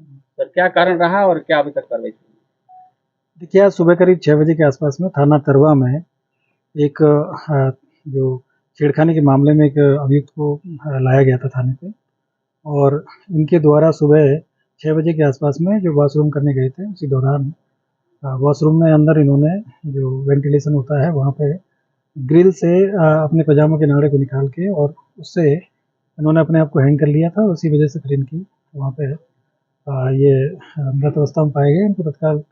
Sir क्या कारण रहा और क्या अभी तक कार्रवाई की? देखिए, आज सुबह करीब 6 बजे के आसपास में थाना तरवा में एक जो छेड़खानी के मामले में एक अभियुक्त को लाया गया था थाने पे। और इनके द्वारा सुबह 6 बजे के आसपास में जो वॉशरूम करने गए थे, उसी दौरान वॉशरूम में अंदर इन्होंने जो वेंटिलेशन होता है वहाँ पे ग्रिल से अपने पजामा के नाड़े को निकाल के और उससे इन्होंने अपने आप को हैंग कर लिया था। और उसी वजह से फिर इनकी वहाँ पे ये मृत अवस्था में पाए गए। इनको तत्काल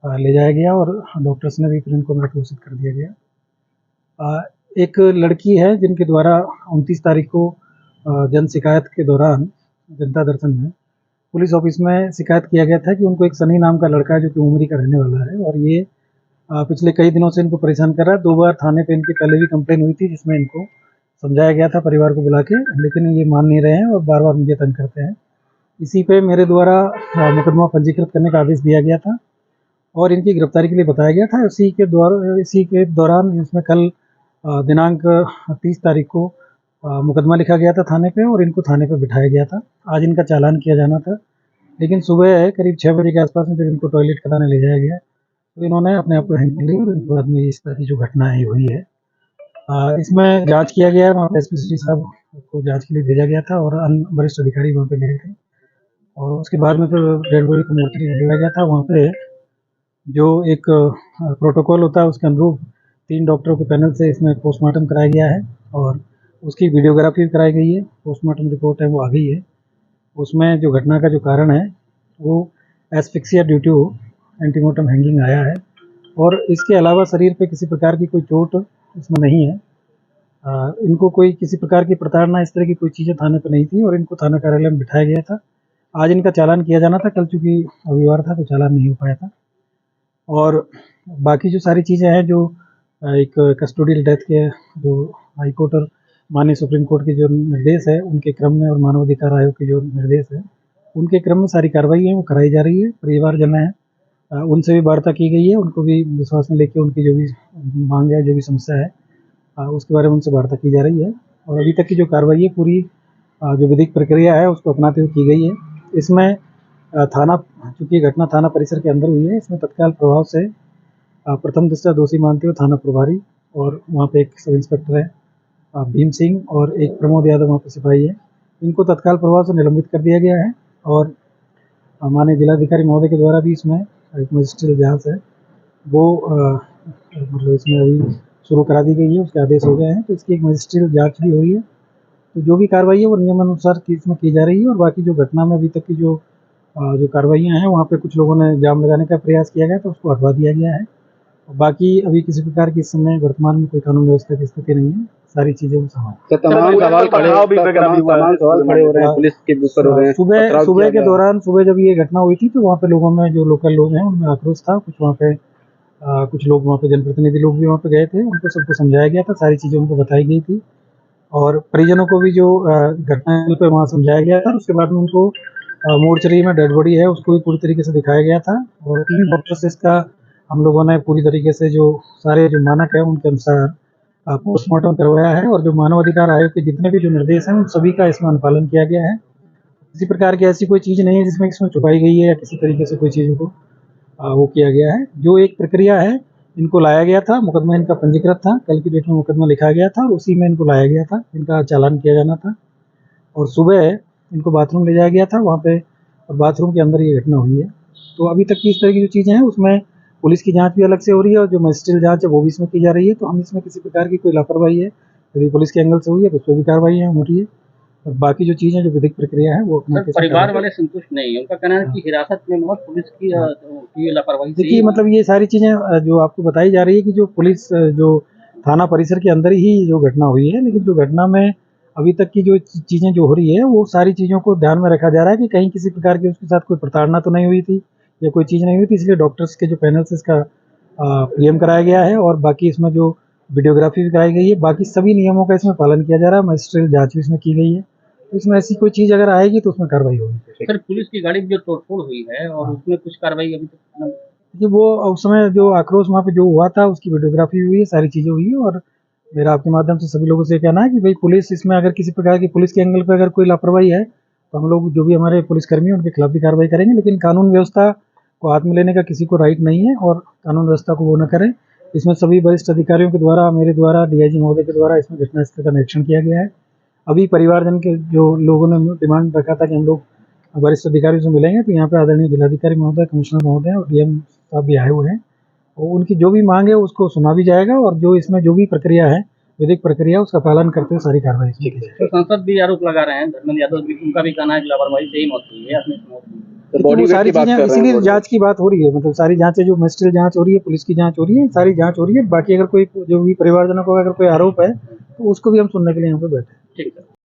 ले जाया गया और डॉक्टर्स ने भी फिर इनको मृत घोषित कर दिया गया। एक लड़की है जिनके द्वारा 29 तारीख को जन शिकायत के दौरान जनता दर्शन में पुलिस ऑफिस में शिकायत किया गया था कि उनको एक सनी नाम का लड़का है जो कि उमरी का रहने वाला है और ये पिछले कई दिनों से इनको परेशान कर रहा है। 2 बार थाने पे इनकी पहले भी कंप्लेन हुई थी जिसमें इनको समझाया गया था परिवार को बुला के, लेकिन ये मान नहीं रहे हैं और बार-बार मुझे तंग करते हैं। इसी पे मेरे द्वारा मुकदमा पंजीकृत करने का आदेश दिया गया था और इनकी गिरफ्तारी के लिए बताया गया था। इसी के दौरान इसमें कल दिनांक 30 तारीख को मुकदमा लिखा गया था थाने पे और इनको थाने पे बिठाया गया था। आज इनका चालान किया जाना था, लेकिन सुबह करीब 6 बजे के आसपास में जब इनको टॉयलेट कराने ले जाया गया तो इन्होंने अपने आप को हैंग कर लिया और इनके बाद में इस तरह की जो घटना है हुई है। इसमें जांच किया गया है, वहाँ पे एसपी साहब को जांच के लिए भेजा गया था और अन्य वरिष्ठ अधिकारी वहाँ पे गए थे और उसके बाद में फिर डेड बॉडी को मोर्चरी ले जाया गया था। वहाँ पे जो एक प्रोटोकॉल होता है उसके अनुरूप 3 डॉक्टरों के पैनल से इसमें पोस्टमार्टम कराया गया है और उसकी वीडियोग्राफी भी कराई गई है। पोस्टमार्टम रिपोर्ट है वो आ गई है। उसमें जो घटना का जो कारण है वो asphyxia due to antemortem hanging आया है और इसके अलावा शरीर पे किसी प्रकार की कोई चोट इसमें नहीं है। इनको कोई किसी प्रकार की प्रताड़ना इस तरह की कोई चीज़ें थाने पे नहीं थी और इनको थाना कार्यालय में बिठाया गया था। आज इनका चालान किया जाना था, कल चूँकि रविवार था तो चालान नहीं हो पाया था। और बाकी जो सारी चीज़ें हैं जो एक कस्टोडियल डेथ के जो हाई कोर्ट और माननीय सुप्रीम कोर्ट के जो निर्देश है उनके क्रम में और मानवाधिकार आयोग के जो निर्देश है उनके क्रम में सारी कार्रवाई है वो कराई जा रही है। परिवारजन है उनसे भी वार्ता की गई है, उनको भी विश्वास में लेके उनकी जो भी मांग है, जो भी समस्या है उसके बारे में उनसे वार्ता की जा रही है। और अभी तक की जो कार्रवाई है पूरी जो विधिक प्रक्रिया है उसको अपनाते हुए की गई है। इसमें थाना चूँकि घटना थाना परिसर के अंदर हुई है, इसमें तत्काल प्रभाव से प्रथम दृष्टया दोषी मानते हुए थाना प्रभारी और वहाँ पे एक सब इंस्पेक्टर है भीम सिंह और एक प्रमोद यादव वहाँ पे सिपाही है, इनको तत्काल प्रभाव से निलंबित कर दिया गया है। और माननीय जिलाधिकारी महोदय के द्वारा भी इसमें एक मजिस्ट्रियल जाँच है वो मतलब इसमें अभी शुरू करा दी गई है, उसके आदेश हो गए हैं तो इसकी एक मजिस्ट्रियल जाँच भी हुई है। तो जो भी कार्रवाई है वो नियमानुसार इसमें की जा रही है और बाकी जो घटना में अभी तक की जो कार्रवाइयाँ हैं वहाँ पे कुछ लोगों ने जाम लगाने का प्रयास किया गया तो उसको हटवा दिया गया है। और बाकी अभी किसी प्रकार की इस समय वर्तमान में कोई कानून व्यवस्था की स्थिति नहीं है, सारी चीज़ें वो संभाल तो तमाम सवाल खड़े हो रहे हैं पुलिस के ऊपर हो रहे हैं। सुबह के दौरान सुबह जब ये घटना हुई थी तो वहाँ पे लोगों में जो लोकल लोग हैं उनमें आक्रोश था। कुछ वहाँ पे कुछ लोग वहाँ पे जनप्रतिनिधि लोग भी वहाँ पे गए थे, उनको सबको समझाया गया था, सारी चीज़ें उनको बताई गई थी और परिजनों को भी जो घटनास्थल पे वहाँ समझाया गया था। उसके बाद में उनको मोर्चरी में डेड बॉडी है उसको भी पूरी तरीके से दिखाया गया था और 3 डॉक्टर से इसका हम लोगों ने पूरी तरीके से जो सारे जो मानक है उनके अनुसार पोस्टमार्टम करवाया है और जो मानवाधिकार आयोग के जितने भी जो निर्देश हैं उन सभी का इसमें अनुपालन किया गया है। किसी प्रकार की ऐसी कोई चीज़ नहीं है जिसमें इसमें छुपाई गई है या किसी तरीके से कोई चीज़ों को वो किया गया है। जो एक प्रक्रिया है इनको लाया गया था, मुकदमा इनका पंजीकृत था, कल की डेट में मुकदमा लिखा गया था और उसी में इनको लाया गया था, इनका चालान किया जाना था और सुबह इनको बाथरूम ले जाया गया था वहाँ पे और बाथरूम के अंदर ये घटना हुई है। तो अभी तक की इस तरह की जो चीज़ें हैं उसमें पुलिस की जांच भी अलग से हो रही है और जो मजिस्ट्रियल जांच है वो भी इसमें की जा रही है। तो हम इसमें किसी प्रकार की कोई लापरवाही है यदि पुलिस के एंगल से हुई है तो उस पर भी कार्रवाई हो रही है और बाकी जो चीज़ें जो विधिक प्रक्रिया है वो अपना परिवार वाले संतुष्ट नहीं है, उनका कहना है कि हिरासत में बहुत पुलिस की लापरवाही। देखिए मतलब ये सारी चीज़ें जो आपको बताई जा रही है कि जो पुलिस जो थाना परिसर के अंदर ही जो घटना हुई है, लेकिन जो घटना में अभी तक की जो चीज़ें जो हो रही है वो सारी चीज़ों को ध्यान में रखा जा रहा है कि कहीं किसी प्रकार की उसके साथ कोई प्रताड़ना तो नहीं हुई थी या कोई चीज़ नहीं हुई थी, इसलिए डॉक्टर्स के जो पैनल से इसका पीएम कराया गया है और बाकी इसमें जो वीडियोग्राफी भी कराई गई है, बाकी सभी नियमों का इसमें पालन किया जा रहा है। मजिस्ट्रियल जाँच भी इसमें की गई है, तो इसमें ऐसी कोई चीज़ अगर आएगी तो उसमें कार्रवाई होगी। सर पुलिस की गाड़ी में जो तोड़फोड़ हुई है और उसमें कुछ कार्रवाई अभी तक देखिए वो उस समय जो आक्रोश वहाँ पे जो हुआ था उसकी वीडियोग्राफी हुई है, सारी चीज़ें हुई है और मेरा आपके माध्यम से सभी लोगों से कहना है कि भाई पुलिस इसमें अगर किसी प्रकार की पुलिस के एंगल पे अगर कोई लापरवाही है तो हम लोग जो भी हमारे पुलिसकर्मी हैं उनके खिलाफ भी कार्रवाई करेंगे, लेकिन कानून व्यवस्था को हाथ में लेने का किसी को राइट नहीं है और कानून व्यवस्था को वो न करें। इसमें सभी वरिष्ठ अधिकारियों के द्वारा, मेरे द्वारा, डीआईजी महोदय के द्वारा इसमें घटनास्थल का निरीक्षण किया गया है। अभी परिवारजन के जो लोगों ने डिमांड रखा था कि हम लोग वरिष्ठ अधिकारियों से मिलेंगे, तो यहाँ पे आदरणीय जिलाधिकारी महोदय, कमिश्नर महोदय और डीएम साहब भी आए हुए हैं और उनकी जो भी मांग है उसको सुना भी जाएगा और जो इसमें जो भी प्रक्रिया है, विधिक प्रक्रिया, उसका पालन करते हुए सारी कार्रवाई की जाएगी। तो सांसद भी आरोप लगा रहे हैं, धर्मेंद्र यादव भी, उनका भी कहना है कि लापरवाही से ही मौत हुई है, अपनी मौत हुई है। लेकिन वो सारी चीजें इसीलिए जांच की बात हो रही है, मतलब सारी जांचें जो मजिस्ट्रियल जांच हो रही है, पुलिस की जांच हो रही है, सारी जांच हो रही है। बाकी अगर कोई जो भी परिवारजनों को अगर कोई आरोप है तो उसको भी हम सुनने के लिए यहाँ पे बैठे हैं। ठीक है।